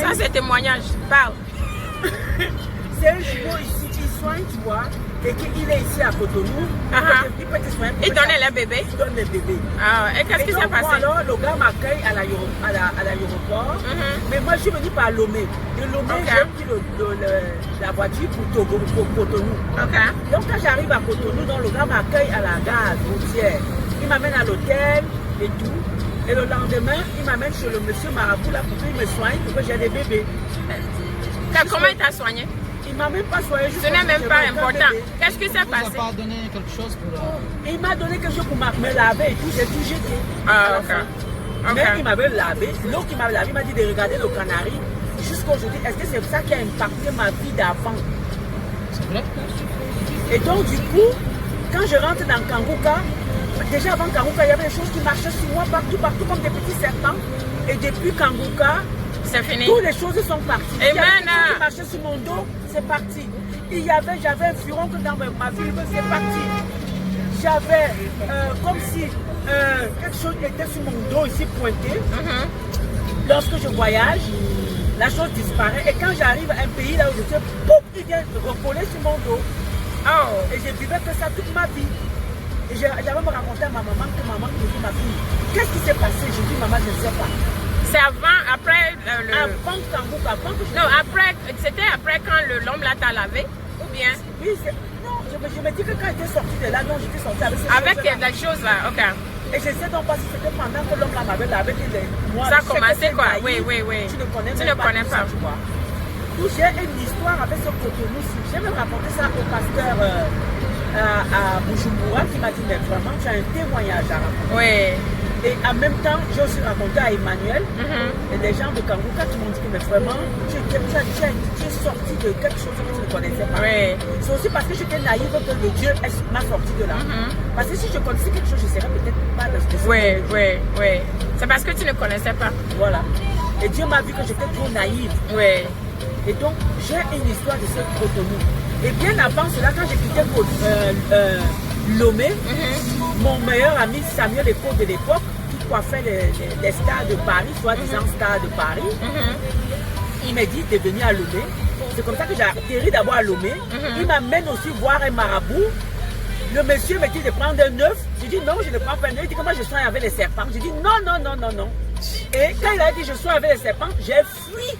Ça, c'est témoignage. Parle. C'est un jumeau ici qui soigne, tu vois, et qu'il est ici à Cotonou. Il peut te soigner. Il donnait les bébés. Il donne les bébés. Ah, et qu'est-ce qui s'est passé? Alors, le gars m'accueille à l'aéroport. Mais moi, je suis venu par Lomé. De Lomé, j'ai pris la voiture pour Togo, pour Cotonou. Donc, quand j'arrive à Cotonou, donc, le gars m'accueille à la gare routière. Il m'amène à l'hôtel et tout. Et le lendemain, il m'amène chez le monsieur Marabout là pour qu'il me soigne, pour que j'ai des bébés. Comment il t'a soigné? Il m'a même pas soigné. Ce n'est même pas important. Qu'est-ce qui s'est passé? Il m'a pas donné quelque chose pour... Il m'a donné quelque chose pour me laver et tout. J'ai tout jeté. Ah, ok. Même il m'avait lavé. L'eau qui m'avait lavé, il m'a dit de regarder le canari. Jusqu'à aujourd'hui, est-ce que c'est ça qui a impacté ma vie d'avant? C'est vrai? Et donc, du coup, quand je rentre dans Kanguka, déjà avant Kanguka, il y avait des choses qui marchaient sur moi partout, comme des petits serpents. Et depuis Kanguka, c'est fini. Toutes les choses sont parties. Amen. Il y avait des choses qui marchaient sur mon dos, c'est parti. J'avais un furon dans ma vie, c'est parti. J'avais comme si quelque chose était sur mon dos ici pointé. Lorsque je voyage, la chose disparaît. Et quand j'arrive à un pays là où je suis, pouf, il vient recoller sur mon dos. Oh. Et je vivais que ça toute ma vie. Et j'avais me raconté à ma maman que maman me dit, ma fille, qu'est-ce qui s'est passé? Je dis, maman, je ne sais pas. C'est avant, après le... Avant Kanguka, avant que je... Non, après, c'était après quand l'homme là t'a lavé? Ou bien? Oui, non, je me dis que quand j'étais sortie de là, non, j'étais sortie avec ces des choses là, ok. Et je sais donc pas si c'était pendant que l'homme là m'avait lavé moi. Ça a commencé quoi? Oui. Tu ne connais pas. Tu vois. Donc j'ai une histoire avec ce Cotonou-ci. J'ai même raconté ça au pasteur à Bujumbura qui m'a dit, mais vraiment, tu as un témoignage à raconter. Oui. Et en même temps, j'ai aussi raconté à Emmanuel et des gens de Kanguka qui m'ont dit que mais vraiment, tu es sorti de quelque chose que tu ne connaissais pas. Oui. C'est aussi parce que j'étais naïve que le Dieu m'a sorti de là. Parce que si je connaissais quelque chose, je ne serais peut-être pas de ce que Oui. C'est parce que tu ne connaissais pas. Voilà. Et Dieu m'a vu que j'étais trop naïve. Oui. Et donc, j'ai une histoire de ce Cotonou. Et bien avant cela, quand j'ai quitté Lomé, mon meilleur ami Samuel Eko de l'époque, qui coiffait les stars de Paris, soi-disant stars de Paris, il m'a dit de venir à Lomé. C'est comme ça que j'ai atterri d'abord à Lomé. Il m'amène aussi voir un marabout. Le monsieur me dit de prendre un œuf. J'ai dit non, je ne prends pas un œuf. Il dit que moi je soigne avec les serpents. J'ai dit non. Et quand il a dit je soigne avec les serpents, j'ai fui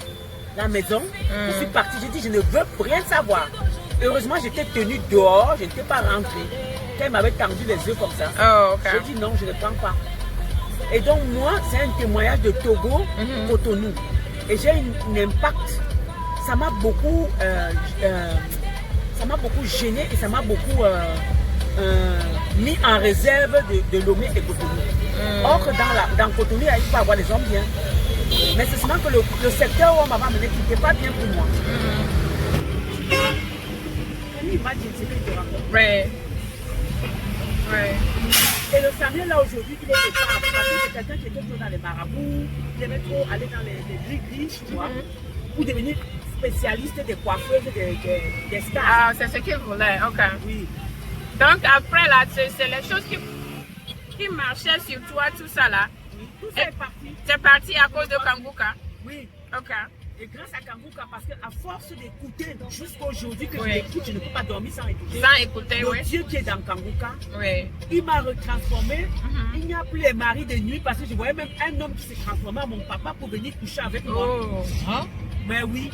la maison. Je suis partie. J'ai dit je ne veux rien savoir. Heureusement, j'étais tenue dehors. Je n'étais pas rentrée. Quand il m'avait tendu les yeux comme ça, j'ai dit non, je ne prends pas. Et donc moi, c'est un témoignage de Togo, Cotonou. Et j'ai un impact. Ça m'a beaucoup gêné et ça m'a beaucoup mis en réserve de Lomé et Cotonou. Or que dans Cotonou, il faut avoir des hommes bien. Mais c'est seulement que le secteur où on m'a amené qui n'était pas bien pour moi. Imagine ce que je te raconte. Oui. Et le Samuel là aujourd'hui, il est parce que c'est quelqu'un qui était toujours dans les marabouts, il aimait trop aller dans les gris, tu vois, pour devenir spécialiste des coiffeuses, des stars. Ah, c'est ce qu'il voulait, ok. Oui. Donc après là, c'est les choses qui marchaient sur toi, tout ça là. Oui. Tout ça est parti. C'est parti à cause de Kanguka? Oui. Ok. Et grâce à Kanguka, parce qu'à force d'écouter, jusqu'à aujourd'hui que je l'écoute, je ne peux pas dormir sans écouter. Sans écouter, le Dieu qui est dans Kanguka, il m'a retransformé. Il n'y a plus les maris de nuit parce que je voyais même un homme qui s'est transformé en mon papa pour venir coucher avec moi. Mais oui,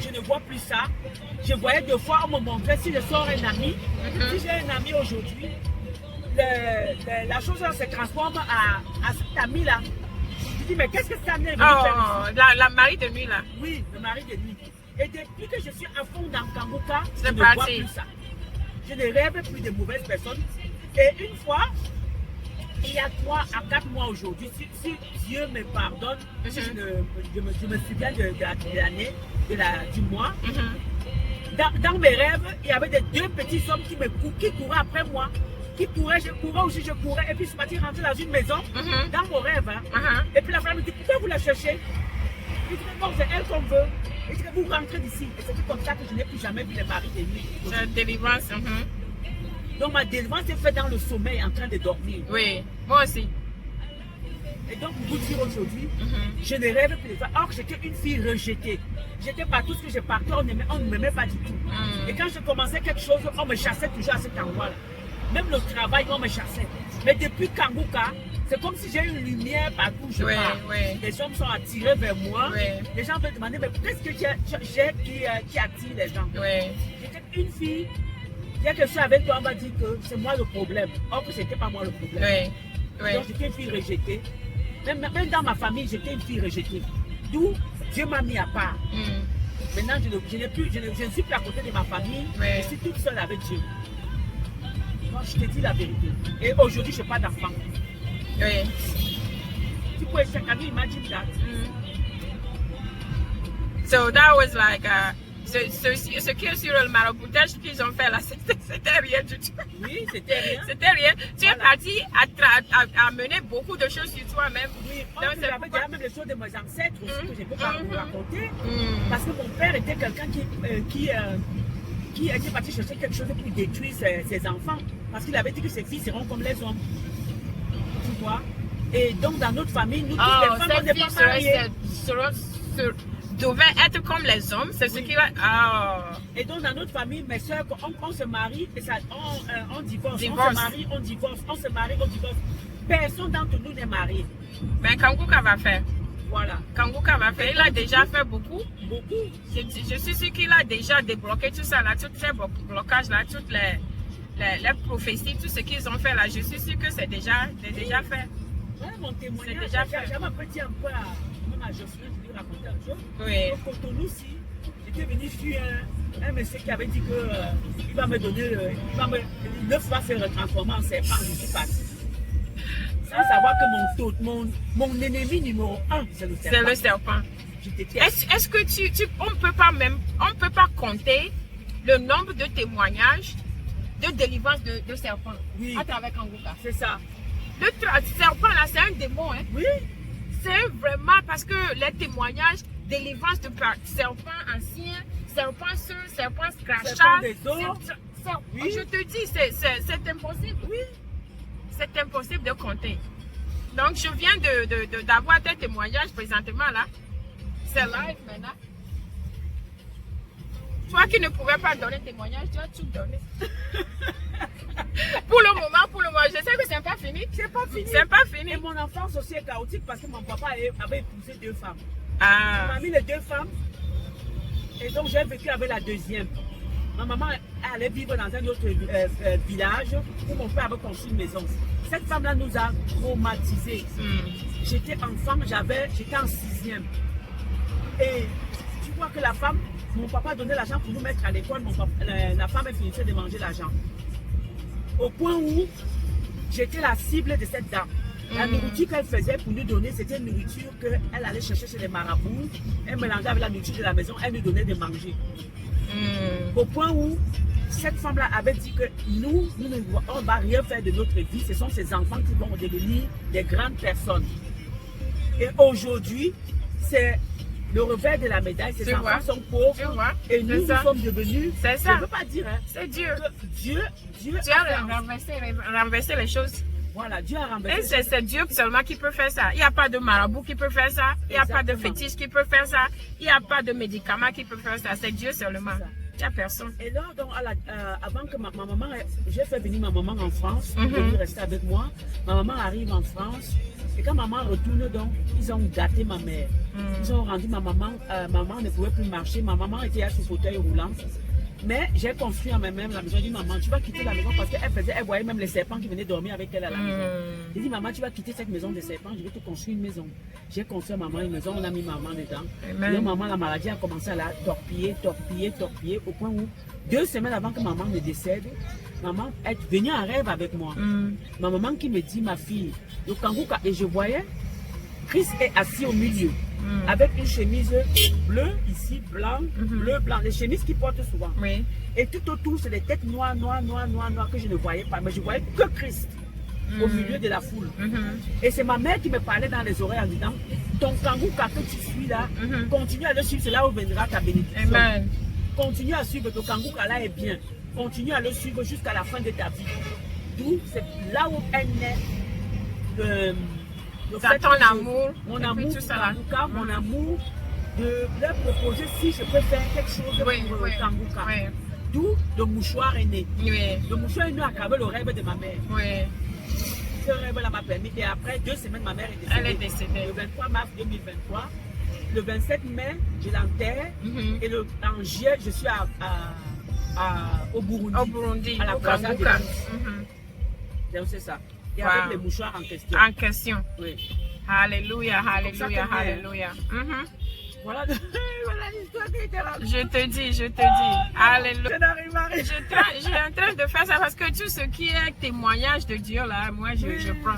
je ne vois plus ça. Je voyais deux fois, on me montrait si je sors un ami. Si j'ai un ami aujourd'hui, la chose se transforme à cet ami-là. Je dis, mais qu'est-ce que ça vient de faire ici? La mari de nuit là. Oui, le mari de nuit. Et depuis que je suis à fond dans Kanguka, je c'est ne vois plus ça. Je ne rêve plus de mauvaises personnes. Et une fois, il y a 3 à 4 mois aujourd'hui, si Dieu me pardonne, si je me souviens de l'année, du mois, dans mes rêves, il y avait des 2 petits hommes qui couraient après moi. Je courais aussi, je courais. Et puis je suis parti rentrer dans une maison, dans mon rêve. Et puis la femme me dit, pourquoi vous la cherchez? Je dis, bon, c'est elle qu'on veut. Et je dis, vous rentrez d'ici. Et c'est comme ça que je n'ai plus jamais vu les maris de nuit. La délivrance. Donc ma délivrance est faite dans le sommeil, en train de dormir. Oui, moi aussi. Et donc, pour vous dire aujourd'hui, je ne rêve plus de ça. Or, j'étais une fille rejetée. J'étais partout ce que je partais, on ne m'aimait pas du tout. Et quand je commençais quelque chose, on me chassait toujours à cet endroit-là. Même le travail, on me chassait. Mais depuis Kanguka, c'est comme si j'ai une lumière partout où je pars. Les gens sont attirés vers moi. Les gens me demander, mais qu'est-ce que j'ai qui attire les gens? J'étais une fille. Dès que je suis avec toi, on va dire que c'est moi le problème. Or que ce n'était pas moi le problème. Donc j'étais une fille rejetée. Même dans ma famille, j'étais une fille rejetée. D'où Dieu m'a mis à part. Maintenant, je ne suis plus à côté de ma famille. Je suis toute seule avec Dieu. Moi, je te dis la vérité. Et aujourd'hui, je n'ai pas d'enfant. Tu peux essayer, can you imagine that? So that was like, ce qui est sur le maraboutage qu'ils ont fait là, c'était rien du tout. Oui, c'était rien. C'était rien. Tu es parti à mener beaucoup de choses sur toi-même. Oui, j'avais déjà même les choses de mes ancêtres aussi que je ne peux pas vous raconter. Parce que mon père était quelqu'un qui était parti chercher quelque chose pour détruire ses enfants. Parce qu'il avait dit que ses filles seront comme les hommes. Tu vois? Et donc dans notre famille, nous tous les femmes, on n'est pas mariées. Devaient être comme les hommes, c'est ce qui va... Et donc dans notre famille, mes soeurs, on se marie et ça, on divorce. On se marie, on divorce. On se marie, on divorce. Personne d'entre nous n'est marié. Mais Kanguka va faire. Voilà. Kanguka va faire. Il a déjà fait beaucoup. Beaucoup. Je suis sûre qu'il a déjà débloqué tout ça là, tous ces blocages là, toutes les prophéties, tout ce qu'ils ont fait là. Je suis sûre que c'est déjà fait. Ouais, mon témoignage, c'est déjà fait. J'avais un petit un peu à Jocelyne, je lui raconter un jour. Oui. Au Cotonou, si j'étais venu sur un monsieur qui avait dit que il va me donner, l'œuf va se transformer en serpent. Je suis parti. Sans savoir que mon ennemi numéro 1, c'est le serpent. C'est le serpent. Est-ce que on ne peut pas compter le nombre de témoignages de délivrance de serpents à travers Kanguka? C'est ça. Le serpent là, c'est un démon. Hein? Oui. C'est vraiment parce que les témoignages, délivrance de serpents anciens, serpents ceux, serpents crachats. Oui. Je te dis, c'est impossible. Oui. C'est impossible de compter. Donc, je viens d'avoir tes témoignages présentement là. C'est live maintenant. Toi qui ne pouvais pas donner témoignage, tu as tout donné. Pour le moment, je sais que c'est pas fini. C'est pas fini. C'est pas fini. Et mon enfance aussi est chaotique parce que mon papa avait épousé 2 femmes. Ah. Il m'a mis les 2 femmes. Et donc, j'ai vécu avec la deuxième. Ma maman allait vivre dans un autre village où mon père avait construit une maison. Cette femme-là nous a traumatisés. J'étais enfant, j'étais en 6e. Et tu vois que la femme, mon papa donnait l'argent pour nous mettre à l'école. La femme, elle finissait de manger l'argent. Au point où j'étais la cible de cette dame. La nourriture qu'elle faisait pour nous donner, c'était une nourriture qu'elle allait chercher chez les marabouts. Elle mélangeait avec la nourriture de la maison, elle nous donnait de manger. Au point où cette femme-là avait dit que nous on ne va rien faire de notre vie. Ce sont ces enfants qui vont devenir des grandes personnes. Et aujourd'hui, c'est le revers de la médaille. Ces enfants sont pauvres. Et nous sommes devenus... C'est ça. Je ne veux pas dire. Hein, c'est Dieu. Dieu a renversé les choses. Voilà, Dieu a renversé. Et c'est Dieu seulement qui peut faire ça. Il n'y a pas de marabout qui peut faire ça. Il n'y a pas de fétiche qui peut faire ça. Il n'y a pas de médicament qui peut faire ça. C'est Dieu seulement. Il n'y a personne. Et là, donc, avant que ma maman, j'ai fait venir ma maman en France, pour venir rester avec moi. Ma maman arrive en France. Et quand maman retourne, donc, ils ont gâté ma mère. Ils ont rendu ma maman, maman ne pouvait plus marcher. Ma maman était à son fauteuil roulant. Mais j'ai construit en moi-même la maison. J'ai dit, maman, tu vas quitter la maison parce qu'elle voyait même les serpents qui venaient dormir avec elle à la maison. J'ai dit, maman, tu vas quitter cette maison de serpents, je vais te construire une maison. J'ai construit à maman une maison, on a mis maman dedans. Et là, maman, la maladie a commencé à la torpiller, au point où 2 semaines avant que maman ne décède, maman est venue en rêve avec moi. Ma maman qui me dit, ma fille, le Kanguka, et je voyais, Christ est assis au milieu. Avec une chemise bleue, ici, blanc, bleu, blanc. Les chemises qu'il porte souvent. Oui. Et tout autour, c'est des têtes noires que je ne voyais pas. Mais je voyais que Christ au milieu de la foule. Et c'est ma mère qui me parlait dans les oreilles en disant, ton Kanguka que tu suis là, continue à le suivre, c'est là où viendra ta bénédiction. Amen. Continue à suivre, ton Kanguka là est bien. Continue à le suivre jusqu'à la fin de ta vie. D'où c'est là où est né ton amour, mon et puis amour tout ça pour là. Kanguka, mon amour de leur proposer si je peux faire quelque chose Oui, pour oui, Kanguka. oui, D'où le mouchoir est né. oui, Le mouchoir est né à travers le rêve de ma mère. oui. Ce rêve-là m'a permis. Et après 2 semaines, ma mère est décédée. Elle est décédée. Le 23 mars 2023. Le 27 mai, je l'enterre. Mhm. Et en juillet, je suis au Burundi. Au Burundi, à la au Plaza de Kanguka. Lens. Mhm. Donc c'est ça. Et Wow. avec les mouchoirs en question. En question. Oui. Alléluia, ça alléluia, que bien. alléluia. Mhm. Voilà, voilà l'histoire qui était là. Je te dis, alléluia. Je n'arrive à rien. Je suis en train de faire ça parce que tout ce qui est témoignage de Dieu là, moi je prends.